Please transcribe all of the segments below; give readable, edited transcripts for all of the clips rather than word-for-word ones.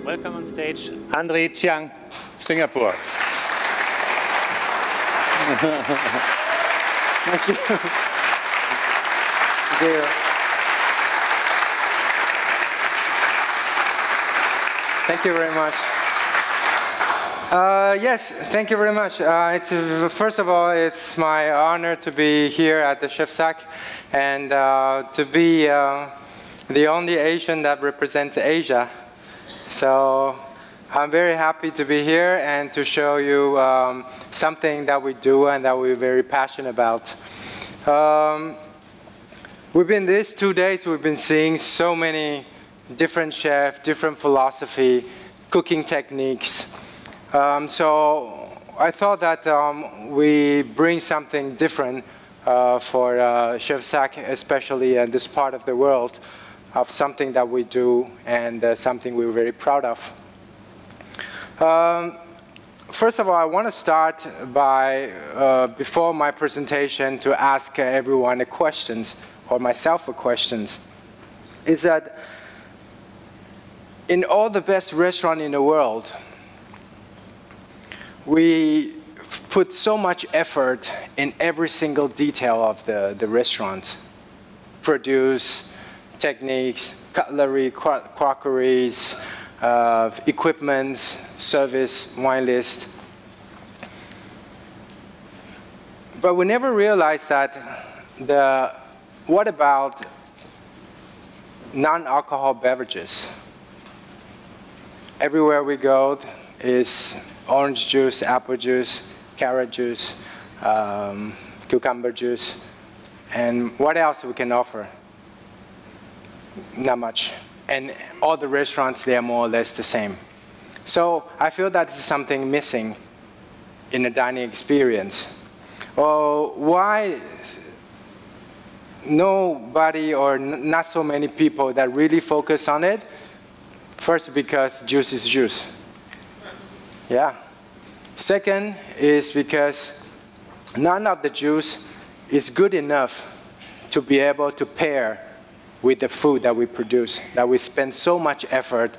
Welcome on stage, Chiang, Singapore. Thank you. Thank you. Thank you very much. Yes, thank you very much. First of all, it's my honor to be here at the Chef SACHE and to be the only Asian that represents Asia. So I'm very happy to be here and to show you something that we do and that we're very passionate about. These 2 days, we've been seeing so many different chefs, different philosophy, cooking techniques. So I thought that we bring something different for Chef SACHE, especially in this part of the world, of something that we do and something we're very proud of. First of all, I want to start by, before my presentation, to ask everyone a question, or myself a question. Is that in all the best restaurants in the world, we put so much effort in every single detail of the restaurant. Produce, techniques, cutlery, crockeries, equipment, service, wine list. But we never realized that what about non-alcohol beverages? Everywhere we go is orange juice, apple juice, carrot juice, cucumber juice, and what else we can offer? Not much. And all the restaurants, they are more or less the same. So I feel that is something missing in the dining experience. Well, why nobody or not so many people that really focus on it? First, because juice is juice. Yeah. Second is because none of the juice is good enough to be able to pair with the food that we produce, that we spend so much effort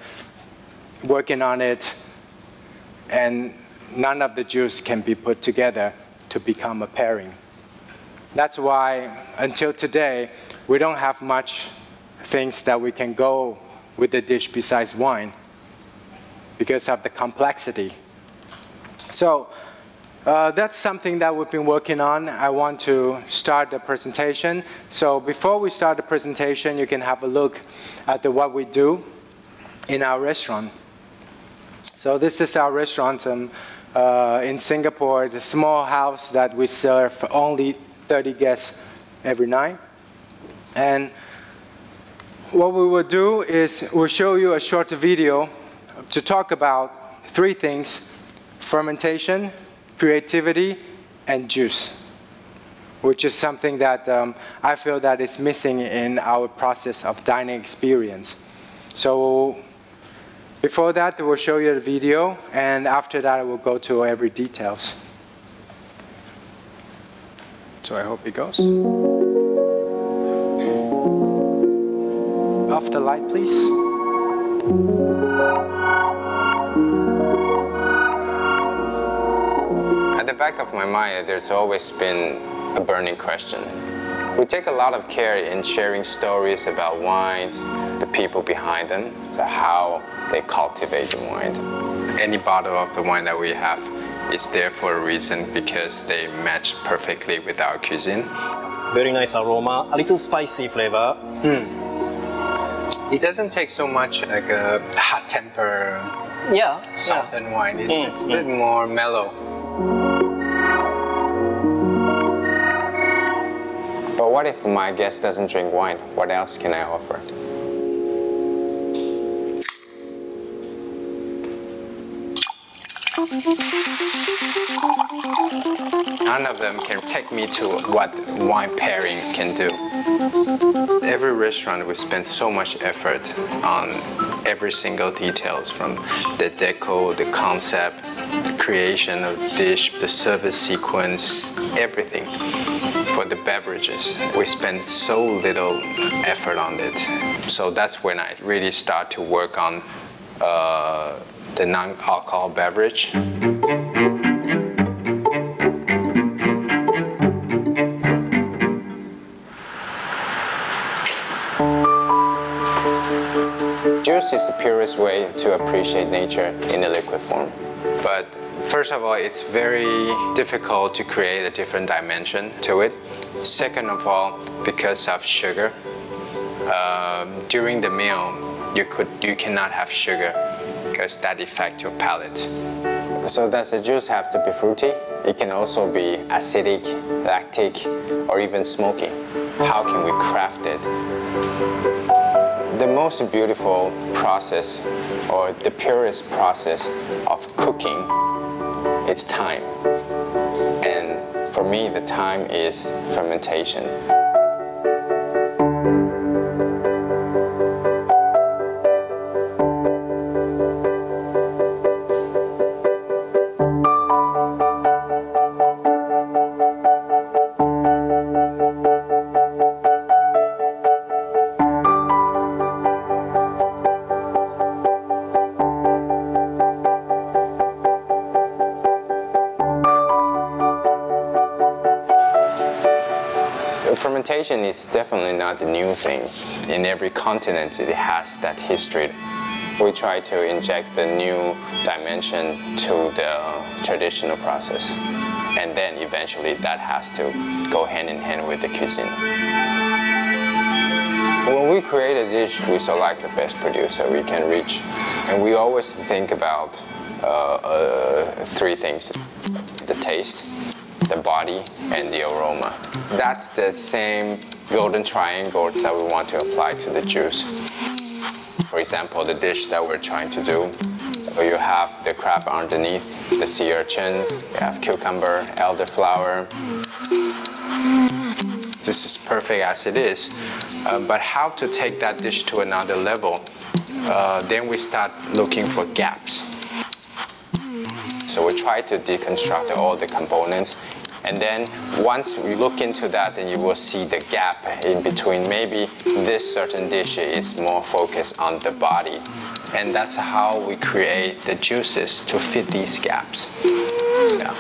working on it, and none of the juice can be put together to become a pairing. That's why, until today, we don't have much things that we can go with the dish besides wine, because of the complexity. So that's something that we've been working on. I want to start the presentation. So before we start the presentation, you can have a look at what we do in our restaurant. So this is our restaurant in Singapore, the small house that we serve only 30 guests every night. And what we will do is we'll show you a short video to talk about 3 things: fermentation, creativity, and juice, which is something that I feel that is missing in our process of dining experience. So before that, we'll show you the video, and after that, we'll go to every details. So I hope it goes. Off the light, please. At the back of my mind, there's always been a burning question. We take a lot of care in sharing stories about wines, the people behind them, so how they cultivate the wine. Any bottle of the wine that we have is there for a reason, because they match perfectly with our cuisine. Very nice aroma, a little spicy flavor. It doesn't take so much like a hot temper, southern wine. It's just a bit more mellow. But what if my guest doesn't drink wine? What else can I offer? None of them can take me to what wine pairing can do. Every restaurant, we spend so much effort on every single details, from the deco, the concept, the creation of the dish, the service sequence, everything. for the beverages. We spend so little effort on it. So that's when I really start to work on the non-alcohol beverage. Juice is the purest way to appreciate nature in a liquid form. But first of all, it's very difficult to create a different dimension to it. Second of all, because of sugar. During the meal, you cannot have sugar because that affects your palate. So does the juice have to be fruity? It can also be acidic, lactic, or even smoky. How can we craft it? The most beautiful process, or the purest process of cooking, is time. And for me, the time is fermentation. Fermentation is definitely not a new thing. In every continent, it has that history. We try to inject the new dimension to the traditional process. And then eventually that has to go hand in hand with the cuisine. When we create a dish, we select the best producer we can reach. And we always think about three things: the taste, the body, and the aroma. That's the same golden triangle that we want to apply to the juice. For example, the dish that we're trying to do, you have the crab underneath, the sea urchin, you have cucumber, elderflower. This is perfect as it is. But how to take that dish to another level? Then we start looking for gaps. So we try to deconstruct all the components. And then once we look into that, then you will see the gap in between. Maybe this certain dish is more focused on the body. And that's how we create the juices to fit these gaps. Yeah.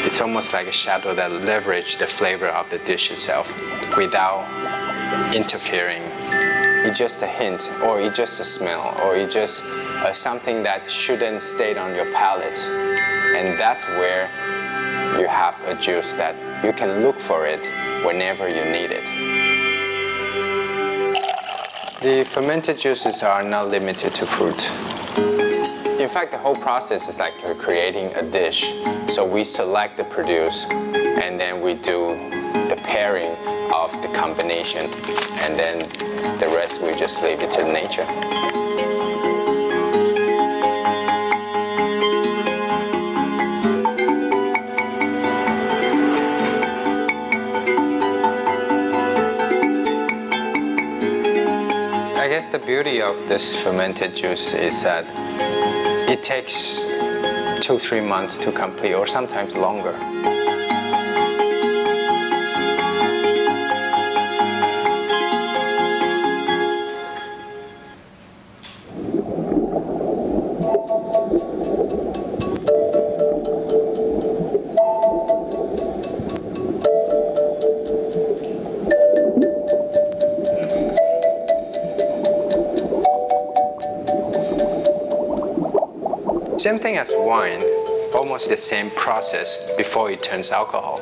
It's almost like a shadow that leverages the flavor of the dish itself without interfering. It's just a hint, or it's just a smell, or it's just something that shouldn't stay on your palate. And that's where you have a juice that you can look for it whenever you need it. The fermented juices are not limited to fruit. In fact, the whole process is like creating a dish. So we select the produce, and then we do the pairing of the combination, and then the rest we just leave it to nature. I guess the beauty of this fermented juice is that it takes 2-3 months to complete, or sometimes longer. Same thing as wine, almost the same process before it turns alcohol.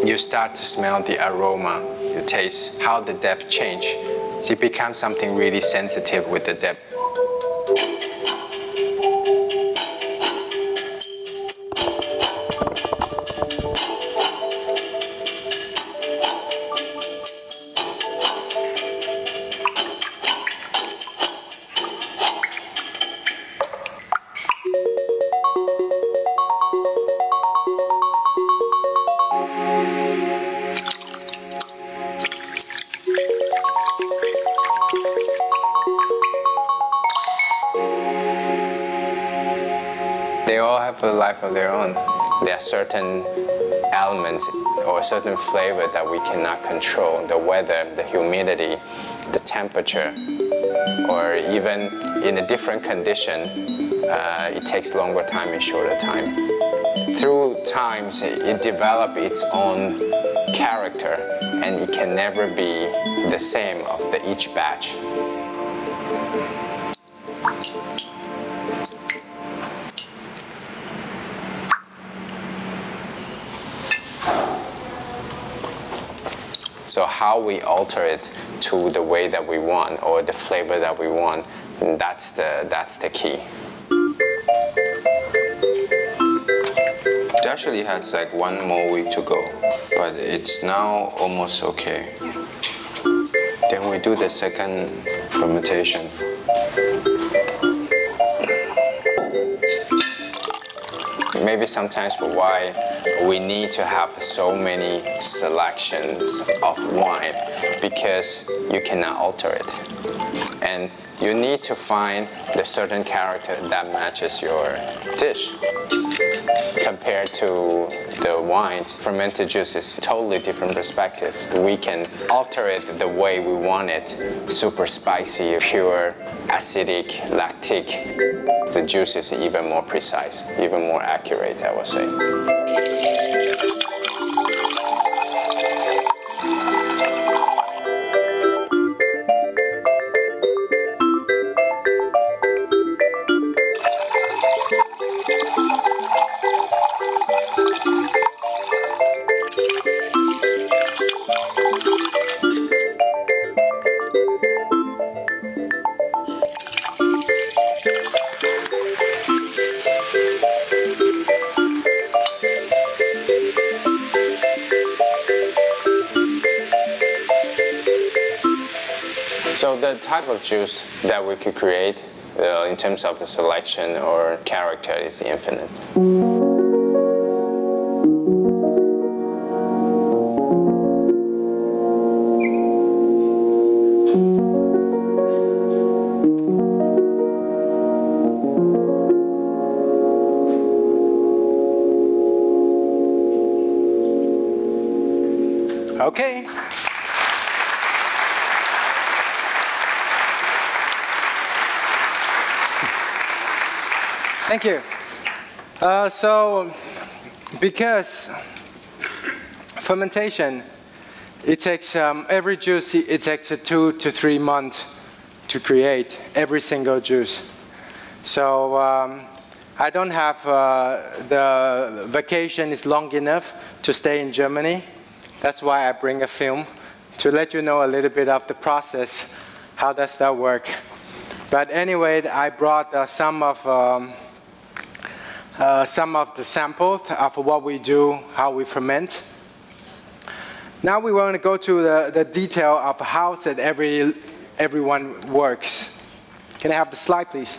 You start to smell the aroma, you taste how the depth change. So it becomes something really sensitive with the depth. They all have a life of their own. There are certain elements or certain flavor that we cannot control. The weather, the humidity, the temperature, or even in a different condition, it takes longer time and shorter time. Through times, it develops its own character, and it can never be the same of each batch. So how we alter it to the way that we want or the flavor that we want, that's the key. It actually has like 1 more week to go, but it's now almost okay. Then we do the second fermentation. Maybe sometimes why we need to have so many selections of wine, because you cannot alter it. And you need to find the certain character that matches your dish. Compared to the wines, fermented juice is a totally different perspective. We can alter it the way we want it, super spicy, pure, acidic, lactic. The juice is even more precise, even more accurate, I would say. So the type of juice that we could create in terms of the selection or character is infinite. Okay. Thank you. So, because fermentation, it takes every juice, it takes 2 to 3 months to create every single juice. So I don't have the vacation is long enough to stay in Germany. That's why I bring a film to let you know a little bit of the process. How does that work? But anyway, I brought some of the samples of what we do, how we ferment. Now we want to go to the detail of how that everyone works. Can I have the slide, please?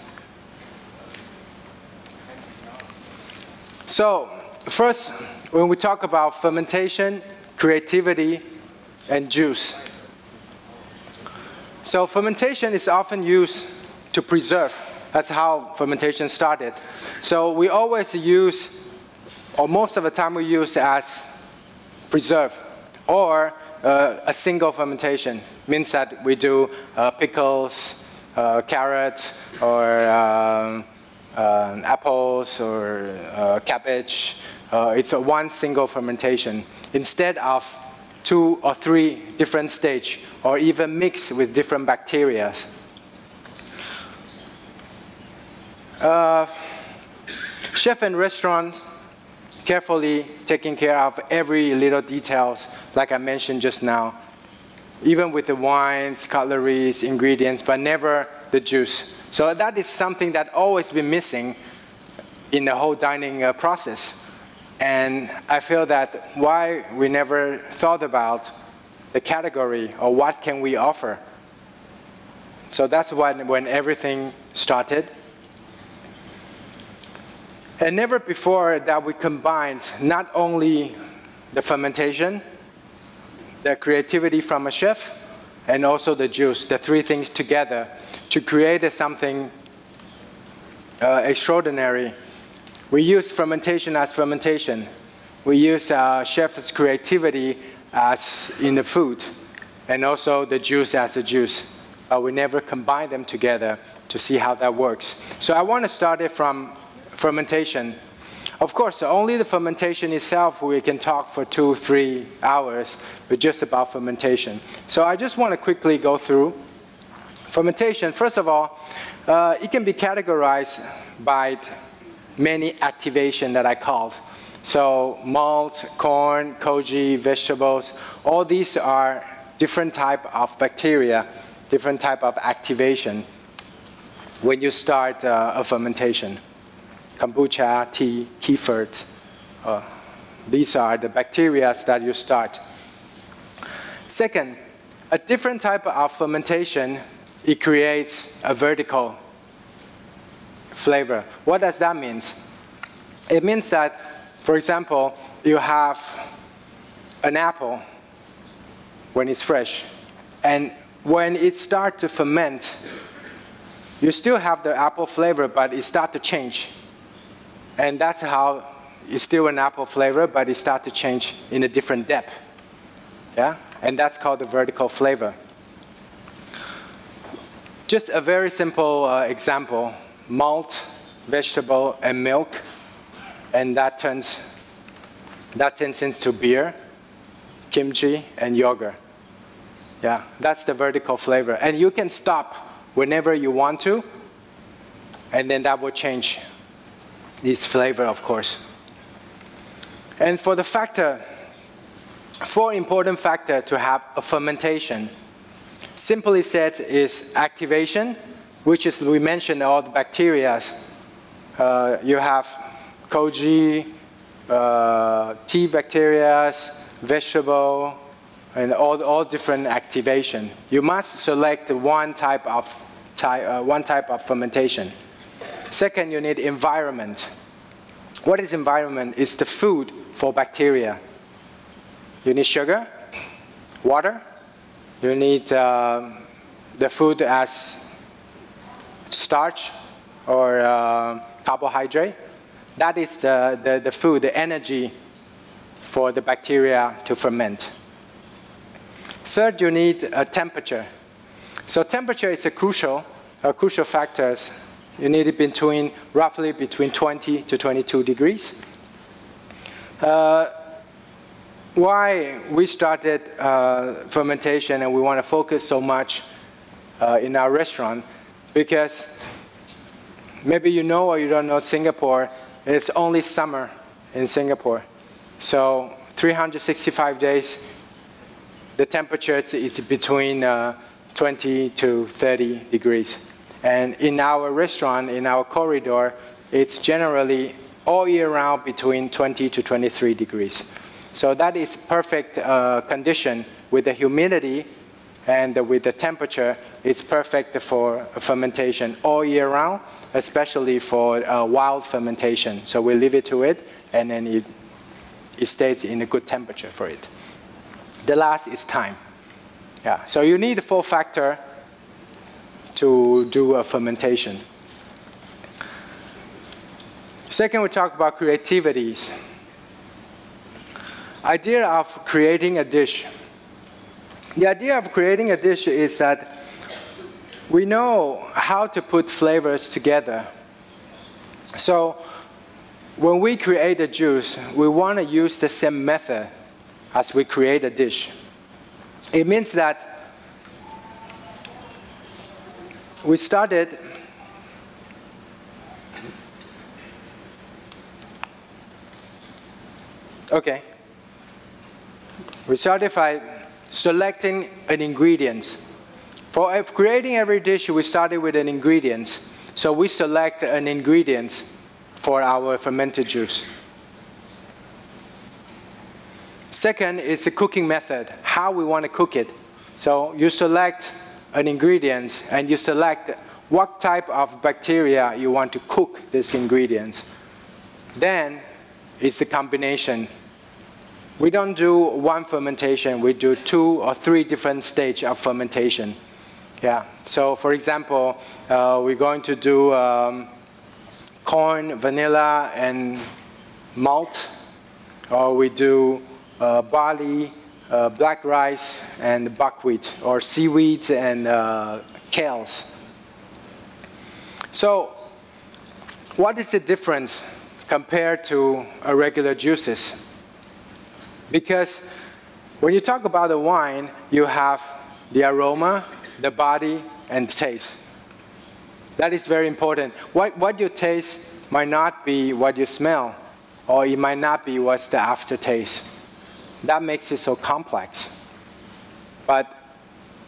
So first, when we talk about fermentation, creativity, and juice. So fermentation is often used to preserve. That's how fermentation started. So we always use, or most of the time we use as preserve, or a single fermentation. Means that we do pickles, carrot, or apples, or cabbage. It's one single fermentation instead of 2 or 3 different stages, or even mixed with different bacteria. Chef and restaurant carefully taking care of every little details, like I mentioned just now, even with the wines, cutleries, ingredients, but never the juice. So that is something that always been missing in the whole dining process. And I feel that why we never thought about the category or what can we offer. So that's when everything started. And never before that we combined not only the fermentation, the creativity from a chef, and also the juice, the three things together to create something extraordinary. We use fermentation as fermentation. We use chef's creativity as in the food, and also the juice as a juice. We never combine them together to see how that works. So I want to start it from fermentation. Of course, only the fermentation itself, we can talk for 2-3 hours, but just about fermentation. So I just want to quickly go through fermentation. First of all, it can be categorized by many activation that I called. So malt, corn, koji, vegetables, all these are different type of bacteria, different type of activation when you start a fermentation. Kombucha, tea, kefir, these are the bacteria that you start. Second, a different type of fermentation, it creates a vertical flavor. What does that mean? It means that, for example, you have an apple when it's fresh, and when it starts to ferment, you still have the apple flavor, but it starts to change. And that's how it's still an apple flavor, but it starts to change in a different depth. Yeah? And that's called the vertical flavor. Just a very simple example, malt, vegetable, and milk, and that turns into beer, kimchi, and yogurt. Yeah, that's the vertical flavor. And you can stop whenever you want to, and then that will change this flavor, of course. And for the factor, 4 important factors to have a fermentation. Simply said is activation, which is, we mentioned all the bacteria. You have koji, tea bacteria, vegetable, and all different activation. You must select one type of fermentation. Second, you need environment. What is environment? It's the food for bacteria. You need sugar, water. You need the food as starch or carbohydrate. That is the food, the energy for the bacteria to ferment. Third, you need a temperature. So temperature is a crucial factor. You need it roughly between 20 to 22 degrees. Why we started fermentation and we want to focus so much in our restaurant? Because maybe you know or you don't know Singapore, it's only summer in Singapore. So 365 days, the temperature is between 20 to 30 degrees. And in our restaurant, in our corridor, it's generally all year round between 20 to 23 degrees. So that is perfect condition with the humidity and with the temperature. It's perfect for fermentation all year round, especially for wild fermentation. So we leave it to it, and then it stays in a good temperature for it. The last is time. Yeah. So you need 4 factors to do a fermentation. Second, we talk about creativities. Idea of creating a dish. The idea of creating a dish is that we know how to put flavors together. So when we create a juice, we want to use the same method as we create a dish. It means that we started Okay. We started by selecting an ingredient. For creating every dish, we started with an ingredient. So we select an ingredient for our fermented juice. Second is the cooking method, how we want to cook it. So you select an ingredient and you select what type of bacteria you want to cook this ingredient. Then it's the combination. We don't do one fermentation, we do 2 or 3 different stages of fermentation. Yeah. So for example, we're going to do corn, vanilla, and malt, or we do barley, black rice, and buckwheat, or seaweed and kales. So what is the difference compared to regular juices? Because when you talk about a wine, you have the aroma, the body, and taste. That is very important. What you taste might not be what you smell, or it might not be what's the aftertaste. That makes it so complex. But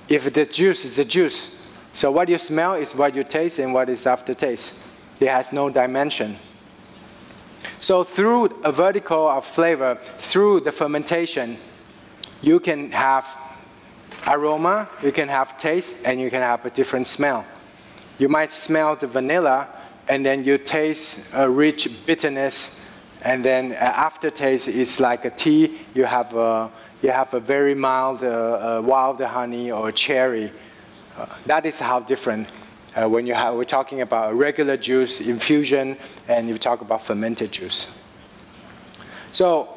if the juice is the juice, so what you smell is what you taste and what is aftertaste. It has no dimension. So through a vertical of flavor, through the fermentation, you can have aroma, you can have taste, and you can have a different smell. You might smell the vanilla, and then you taste a rich bitterness, and then aftertaste is like a tea. You have a very mild wild honey or cherry. That is how different when we're talking about a regular juice, infusion, and you talk about fermented juice. So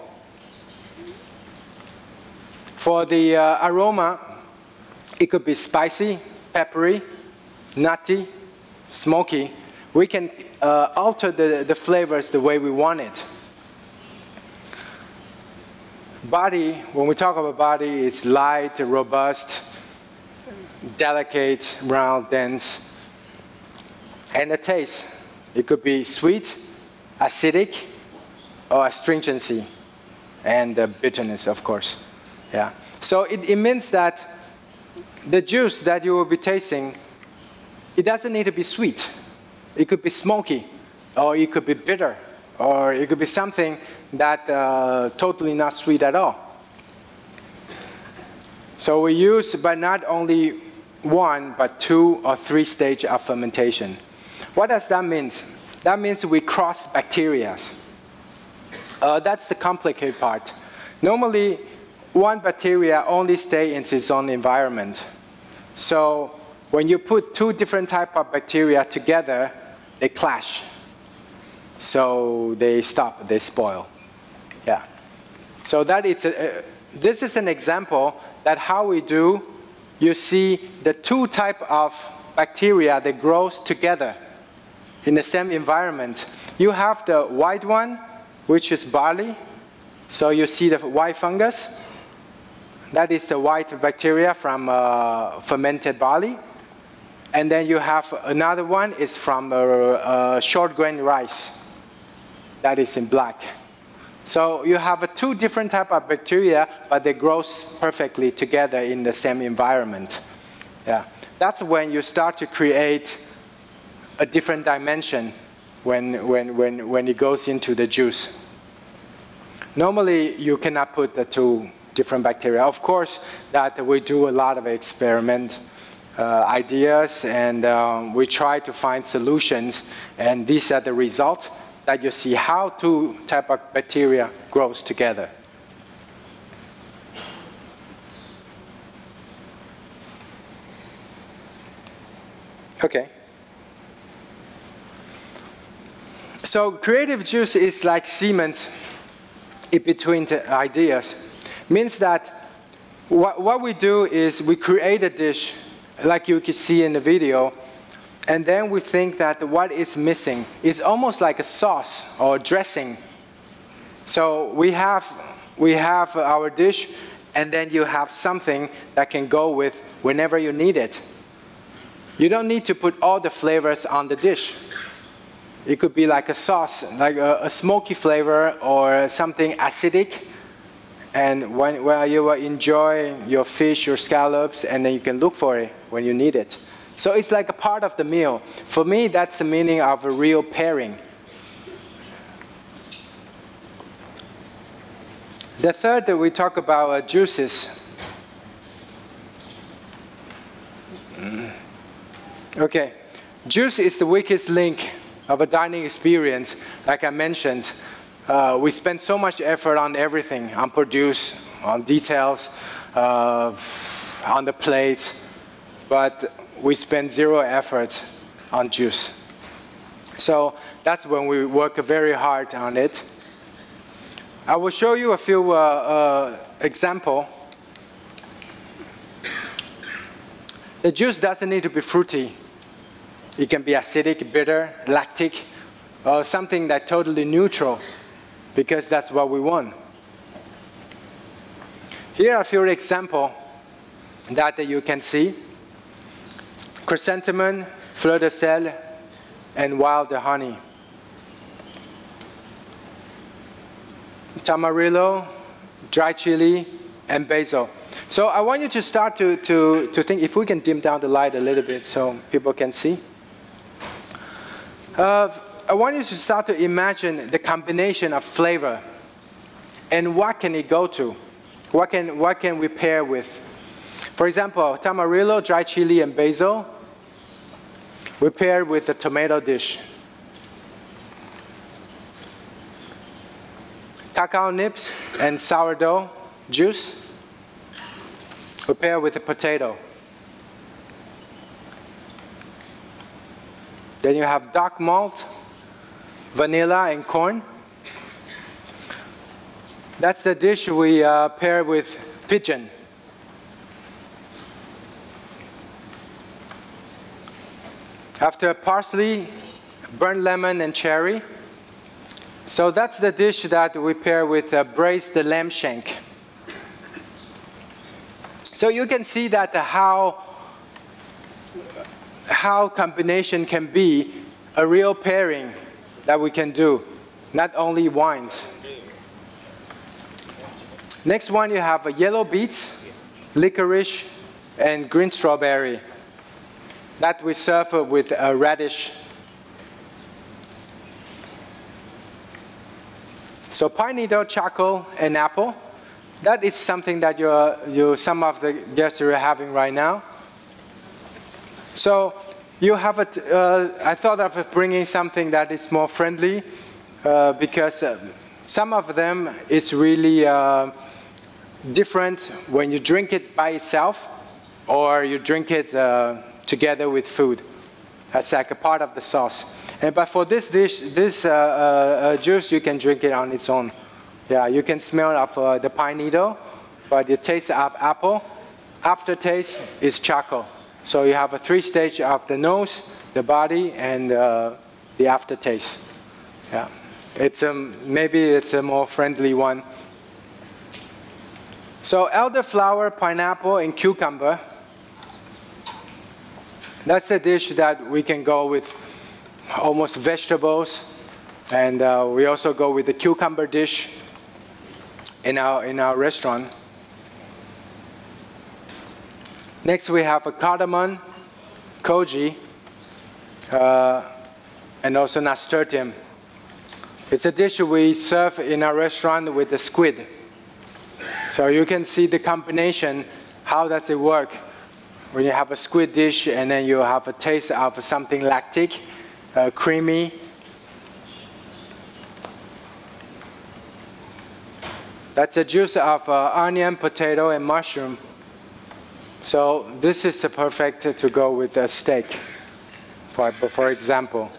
for the aroma, it could be spicy, peppery, nutty, smoky. We can alter the flavors the way we want it. Body, when we talk about body, it's light, robust, delicate, round, dense. And the taste, it could be sweet, acidic, or astringency, and bitterness, of course. Yeah. So it means that the juice that you will be tasting, it doesn't need to be sweet. It could be smoky, or it could be bitter, or it could be something that totally not sweet at all. So we use, but not only 1, but 2 or 3 stages of fermentation. What does that mean? That means we cross bacteria. That's the complicated part. Normally, one bacteria only stays in its own environment. So when you put 2 different types of bacteria together, they clash. So they stop, they spoil. Yeah. So that is this is an example that how we do, you see the 2 types of bacteria that grows together in the same environment. You have the white one, which is barley. So you see the white fungus. That is the white bacteria from fermented barley. And then you have another one is from short grain rice. That is in black. So you have 2 different types of bacteria, but they grow perfectly together in the same environment. Yeah. That's when you start to create a different dimension when it goes into the juice. Normally, you cannot put the 2 different bacteria. Of course, that we do a lot of experiment ideas, and we try to find solutions, and these are the results that you see how 2 types of bacteria grows together. Okay. So creative juice is like cement in between the ideas. Means that what we do is we create a dish, like you can see in the video, and then we think that what is missing is almost like a sauce or a dressing. So we have our dish, and then you have something that can go with whenever you need it. You don't need to put all the flavors on the dish. It could be like a sauce, like a smoky flavor or something acidic. And while you enjoy your fish, your scallops, and then you can look for it when you need it. So it's like a part of the meal. For me, that's the meaning of a real pairing. The third that we talk about are juices. Okay, juice is the weakest link of a dining experience. Like I mentioned, we spend so much effort on everything, on produce, on details, on the plate, but we spend zero effort on juice. So that's when we work very hard on it. I will show you a few examples. The juice doesn't need to be fruity. It can be acidic, bitter, lactic, or something that's totally neutral, because that's what we want. Here are a few examples that you can see. Chrysanthemum, fleur de sel, and wild honey. Tamarillo, dry chili, and basil. So I want you to start to think, if we can dim down the light a little bit so people can see. I want you to start to imagine the combination of flavor and what can it go to? What can we pair with? For example, tamarillo, dry chili, and basil, we pair with a tomato dish. Cacao nibs and sourdough juice, we pair with a potato. Then you have dark malt, vanilla, and corn. That's the dish we pair with pigeon. After parsley, burnt lemon, and cherry. So that's the dish that we pair with braised lamb shank. So you can see that how combination can be a real pairing that we can do, not only wines. Next one, you have yellow beets, licorice, and green strawberry. That we serve with a radish. So pine needle, charcoal, and apple. That is something that some of the guests are having right now. So you have I thought of bringing something that is more friendly because some of them it's really different when you drink it by itself or you drink it together with food. That's like a part of the sauce. But for this dish, this juice, you can drink it on its own. Yeah, you can smell of the pine needle, but the taste of apple, aftertaste is charcoal. So you have a 3-stage of the nose, the body, and the aftertaste. Yeah, maybe it's a more friendly one. So elderflower, pineapple, and cucumber. That's the dish that we can go with almost vegetables, and we also go with the cucumber dish in our restaurant. Next we have a cardamom, koji, and also nasturtium. It's a dish we serve in our restaurant with the squid. So you can see the combination, how does it work when you have a squid dish and then you have a taste of something lactic, creamy. That's a juice of onion, potato, and mushroom. So this is perfect to go with a steak, for example.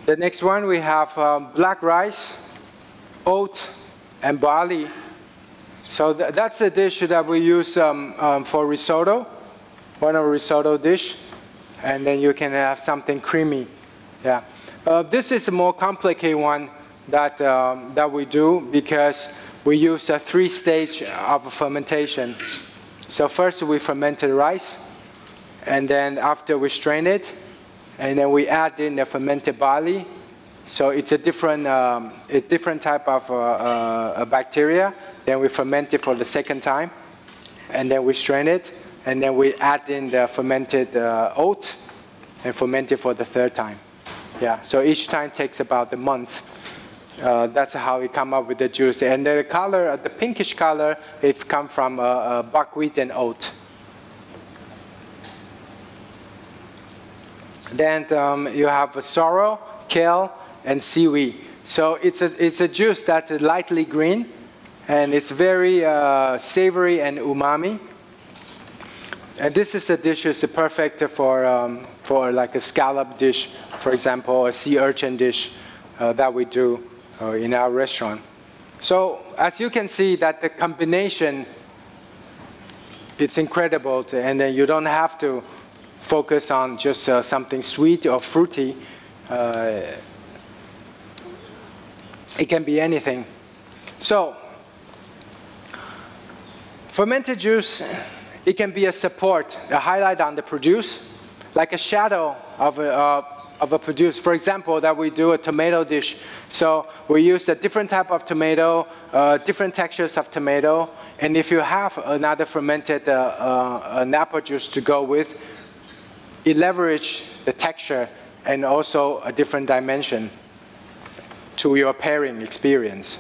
The next one we have black rice, oat, and barley. So that's the dish that we use for risotto, one of a risotto dish, and then you can have something creamy. Yeah, this is a more complicated one that we do because we use a 3-stage of fermentation. So first we fermented rice, And then after we strain it, and then we add in the fermented barley. So it's a different type of bacteria. Then we ferment it for the second time. And then we strain it. And then we add in the fermented oat and ferment it for the third time. Yeah, so each time takes about a month. That's how we come up with the juice. And the color, the pinkish color, it comes from buckwheat and oat. Then you have sorrel, kale, and seaweed. So it's a juice that's lightly green, and it's very savory and umami. And this is a dish is perfect for like a scallop dish, for example, a sea urchin dish that we do in our restaurant. So as you can see, that the combination, it's incredible, and then you don't have to focus on just something sweet or fruity. It can be anything. So fermented juice, it can be a support, a highlight on the produce, like a shadow of a produce. For example, that we do a tomato dish. So we use a different type of tomato, different textures of tomato, and if you have another fermented an apple juice to go with, it leverages the texture and also a different dimension to your pairing experience.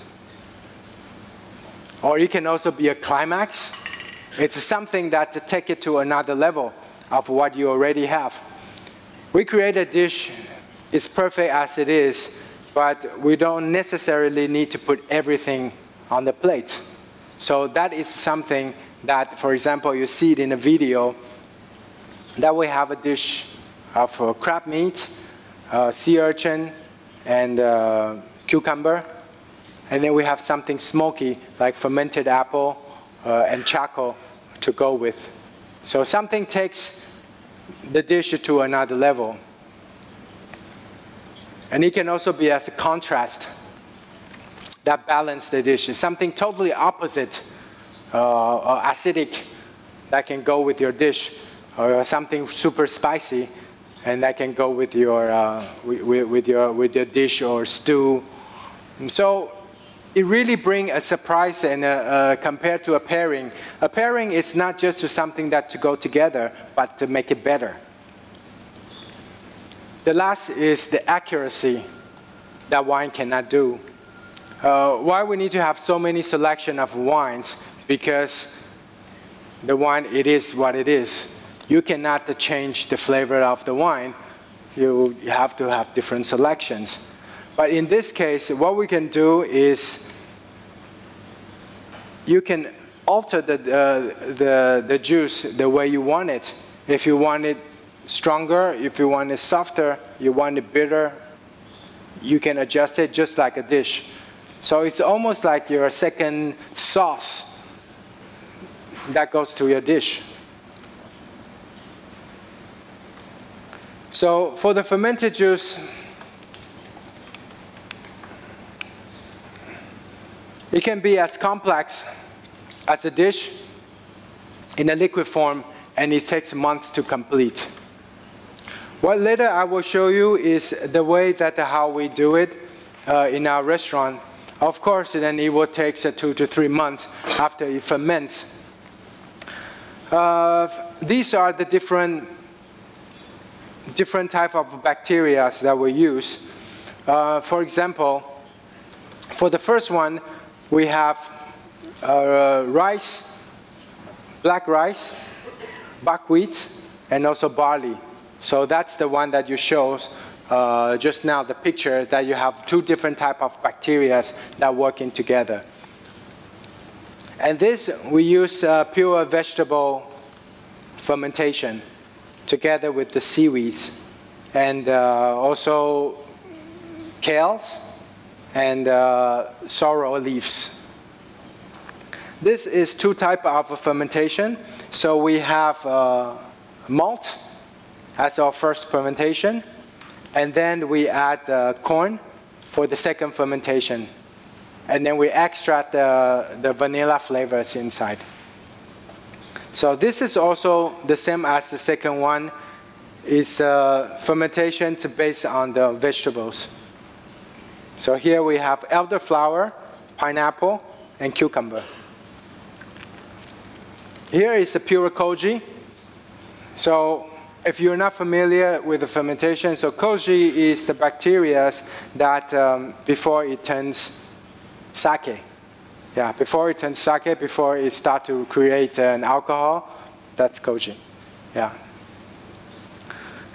Or it can also be a climax. It's something that to take it to another level of what you already have. We create a dish, it's perfect as it is, but we don't necessarily need to put everything on the plate. So that is something that, for example, you see it in a video, that we have a dish of crab meat, sea urchin, and cucumber. And then we have something smoky, like fermented apple and charcoal to go with. So something takes the dish to another level. And it can also be as a contrast that balance the dish. It's something totally opposite or acidic that can go with your dish, or something super spicy, and that can go with your with your dish or stew. And so it really brings a surprise, and compared to a pairing is not just to something that to go together, but to make it better. The last is the accuracy that wine cannot do. Why we need to have so many selection of wines? Because the wine, it is what it is. You cannot change the flavor of the wine. You have to have different selections. But in this case, what we can do is you can alter the juice the way you want it. If you want it stronger, if you want it softer, you want it bitter, you can adjust it just like a dish. So it's almost like your second sauce that goes to your dish. So for the fermented juice, it can be as complex as a dish in a liquid form, and it takes months to complete. What later I will show you is the way that how we do it in our restaurant. Of course, then it will take 2 to 3 months after it ferments. These are the different type of bacteria that we use. For example, for the first one, we have rice, black rice, buckwheat, and also barley. So that's the one that you showed just now, the picture, that you have 2 different type of bacteria that working together. And this, we use pure vegetable fermentation together with the seaweeds, and also kales and sorrel leaves. This is 2 types of fermentation. So we have malt as our first fermentation, and then we add corn for the second fermentation, and then we extract the vanilla flavors inside. So this is also the same as the second one. It's fermentation based on the vegetables. So here we have elderflower, pineapple, and cucumber. Here is the pure koji. So if you're not familiar with the fermentation, so koji is the bacteria that before it turns sake. Yeah, before it turns sake, before it starts to create an alcohol, that's koji. Yeah.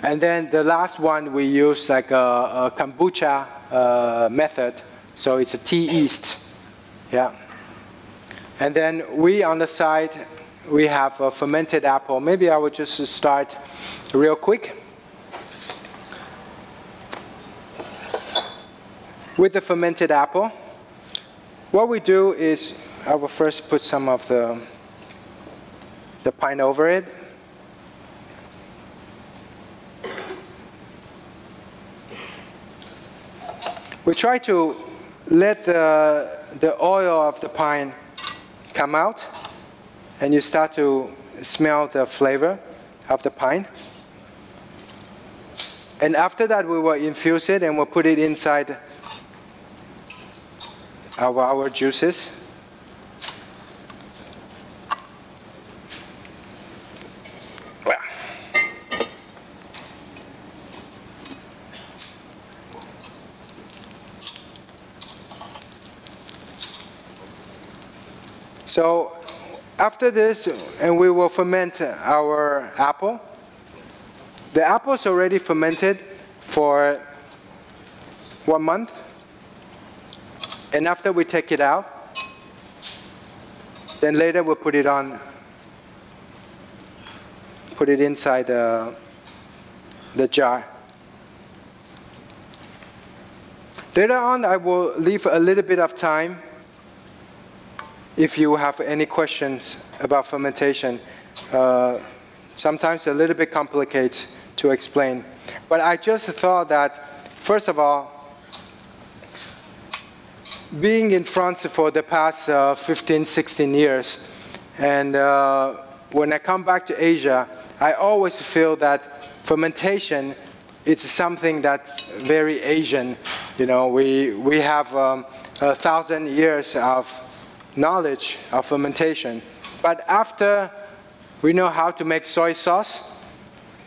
And then the last one we use like a kombucha method, so it's a tea yeast. Yeah. And then we on the side, we have a fermented apple. Maybe I would just start real quick. With the fermented apple, what we do is, I will first put some of the pine over it. We try to let the oil of the pine come out, and you start to smell the flavor of the pine. And after that, we will infuse it and we'll put it inside our juices. So after this, and we will ferment our apple. The apple is already fermented for 1 month. And after we take it out, then later we'll put it inside the jar. Later on, I will leave a little bit of time if you have any questions about fermentation. Sometimes a little bit complicated to explain. But I just thought that, first of all, being in France for the past 15, 16 years, and when I come back to Asia, I always feel that fermentation is something that's very Asian. You know, we have 1,000 years of knowledge of fermentation. But after we know how to make soy sauce,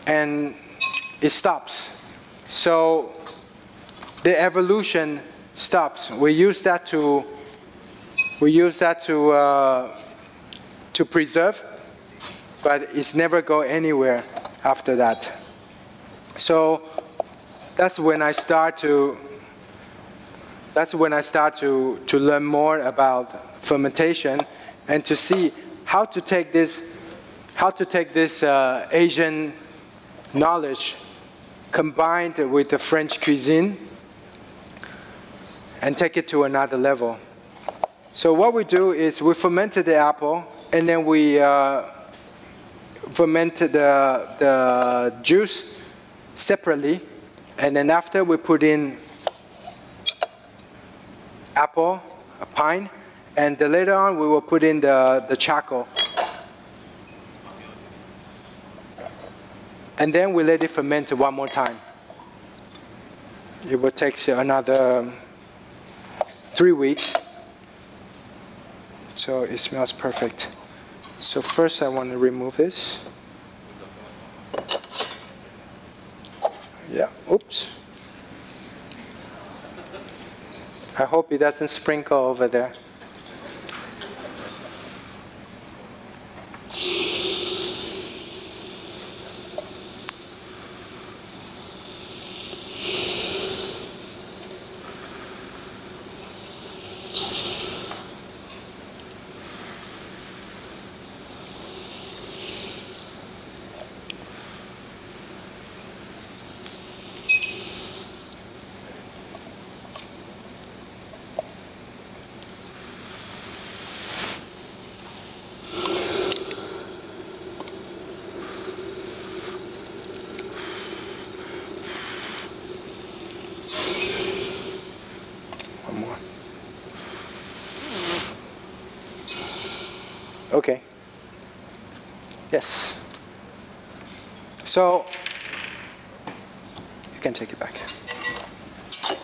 and it stops. So the evolution stops. We use that to preserve, but it's never go anywhere after that. So that's when I start to learn more about fermentation and to see how to take this Asian knowledge combined with the French cuisine and take it to another level. So what we do is we fermented the apple, and then we fermented the juice separately, and then after we put in apple, a pine, and later on we will put in the charcoal. And then we let it ferment one more time. It will take another 3 weeks. So it smells perfect. So first I want to remove this. Yeah, oops. I hope it doesn't sprinkle over there. Yes. So, you can take it back. You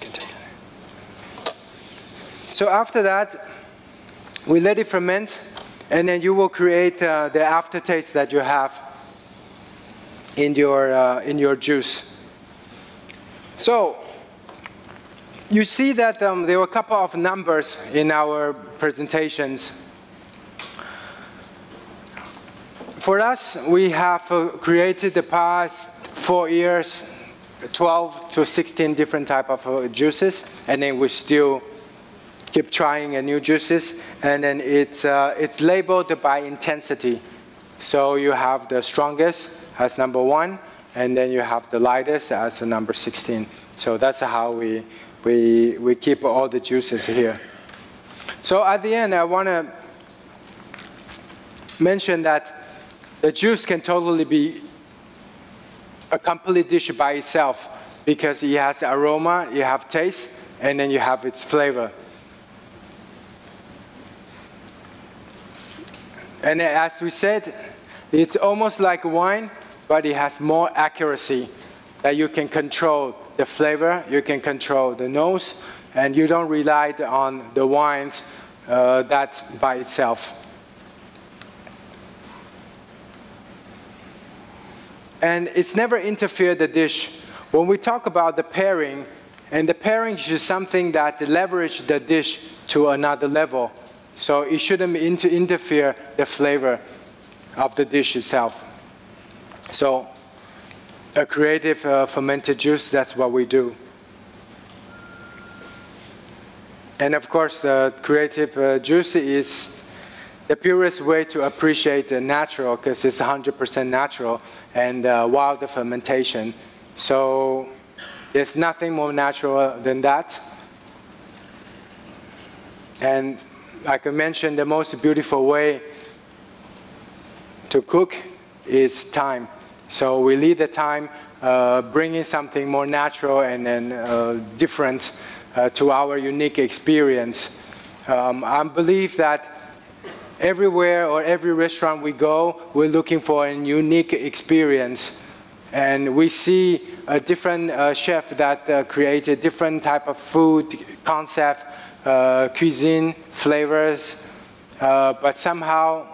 can take it. So after that, we let it ferment, and then you will create the aftertaste that you have in your juice. So, you see that there were a couple of numbers in our presentations. For us, we have created the past 4 years 12 to 16 different type of juices, and then we still keep trying new juices. And then it's labeled by intensity. So you have the strongest as number 1, and then you have the lightest as the number 16. So that's how we keep all the juices here. So at the end, I want to mention that the juice can totally be a complete dish by itself, because it has aroma, you have taste, and then you have its flavor. And as we said, it's almost like wine, but it has more accuracy, that you can control the flavor, you can control the nose, and you don't rely on the wines that by itself. And it's never interfered the dish. When we talk about the pairing, and the pairing is something that leverage the dish to another level. So it shouldn't interfere the flavor of the dish itself. So a creative fermented juice, that's what we do. And of course, the creative juice is the purest way to appreciate the natural, because it's 100% natural and wild fermentation. So there's nothing more natural than that. And like I mentioned, the most beautiful way to cook is time. So we lead the time, bringing something more natural and then different to our unique experience. I believe that everywhere or every restaurant we go, we're looking for a unique experience. And we see a different chef that created different type of food, concept, cuisine, flavors. But somehow,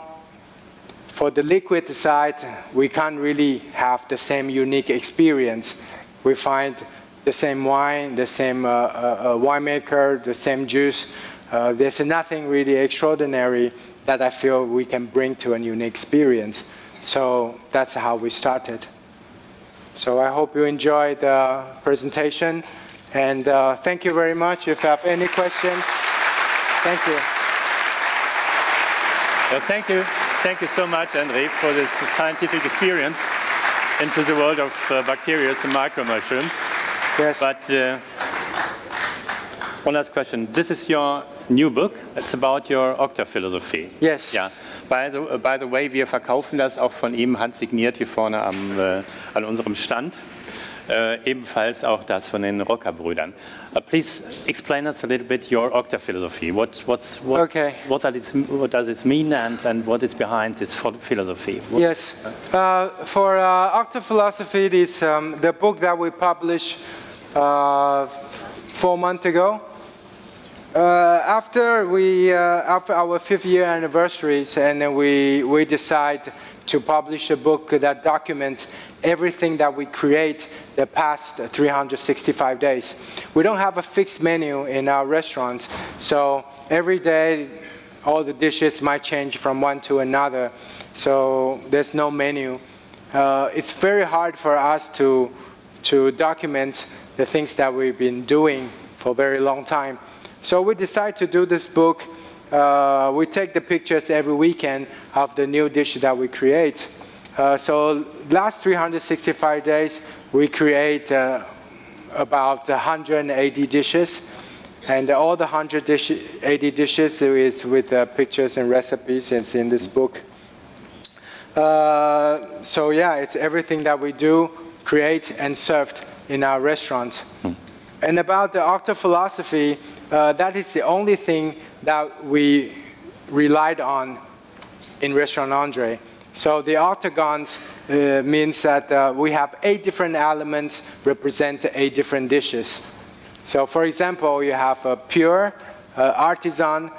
for the liquid side, we can't really have the same unique experience. We find the same wine, the same winemaker, the same juice. There's nothing really extraordinary that I feel we can bring to a unique experience. So that's how we started. So I hope you enjoyed the presentation. And thank you very much. If you have any questions, thank you. Well, thank you. Thank you so much, André, for this scientific experience into the world of bacteria and micro-mushrooms. Yes. But one last question. This is your new book. It's about your Okta-Philosophie. Yes. Ja. By the way, wir verkaufen das auch von ihm handsigniert hier vorne an unserem Stand. Ebenfalls auch das von den Rocker-Brüdern. Please explain us a little bit your Okta-Philosophie. What does it mean, and what is behind this philosophy? Yes. For Okta-Philosophie, it is the book that we published 4 months ago. After our 5th year anniversaries, and then we decide to publish a book that documents everything that we create the past 365 days. We don't have a fixed menu in our restaurant, so every day all the dishes might change from one to another, so there's no menu. It's very hard for us to document the things that we've been doing for a very long time. So we decided to do this book. We take the pictures every weekend of the new dish that we create. So last 365 days, we create about 180 dishes. And all the 180 dishes is with pictures and recipes. It's in this book. So yeah, it's everything that we do, create, and served in our restaurant. And about the Okta-Philosophie, that is the only thing that we relied on in Restaurant Andre. So the octagons means that we have 8 different elements represent 8 different dishes. So for example, you have pure, artisan,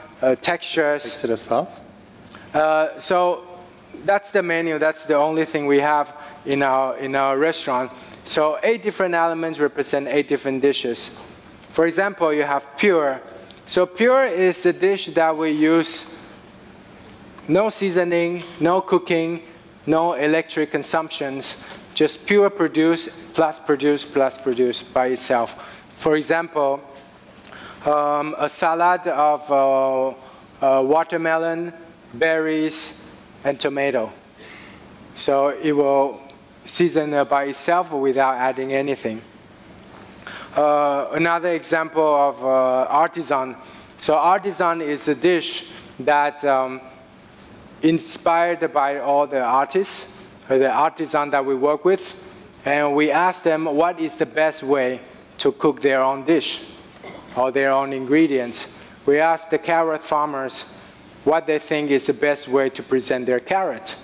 textures. So that's the menu. That's the only thing we have in our restaurant. So 8 different elements represent 8 different dishes. For example, you have pure. So pure is the dish that we use no seasoning, no cooking, no electric consumptions, just pure produce plus produce by itself. For example, a salad of watermelon, berries, and tomato. So it will season by itself without adding anything. Another example of artisan. So artisan is a dish that inspired by all the artists, the artisan that we work with, and we ask them what is the best way to cook their own dish or their own ingredients. We ask the carrot farmers what they think is the best way to present their carrot.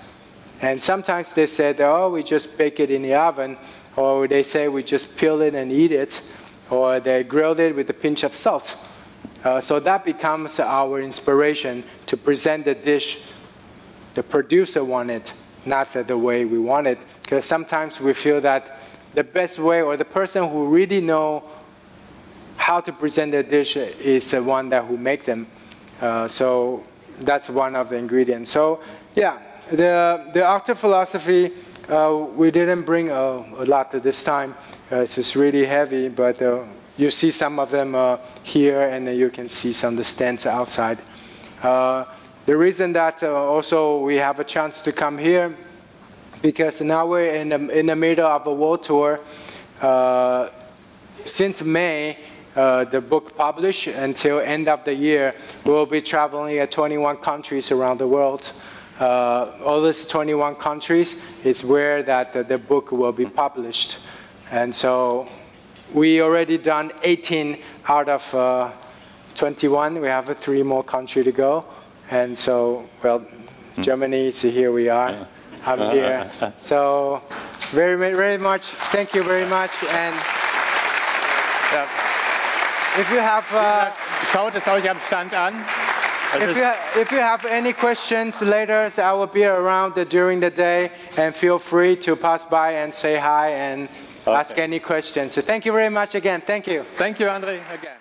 And sometimes they said, oh, we just bake it in the oven, or they say we just peel it and eat it, or they grilled it with a pinch of salt. So that becomes our inspiration to present the dish the producer wanted, not the way we want it. Because sometimes we feel that the best way, or the person who really know how to present the dish is the one that who make them. So that's one of the ingredients. So yeah, the octave philosophy, we didn't bring a lot this time. It's just really heavy, but you see some of them here, and you can see some of the stands outside. The reason that also we have a chance to come here, because now we're in the middle of a world tour. Since May, the book published until end of the year, we'll be traveling at 21 countries around the world. All these 21 countries is where that the book will be published. And so we already done 18 out of 21. We have 3 more countries to go. And so, well, Germany, so here we are. I'm here. So very much, thank you very much. And if you have, schaut es euch am Stand an. if you have any questions later, so I will be around during the day, and feel free to pass by and say hi and ask any questions. So thank you very much again. Thank you. Thank you, Andre, again.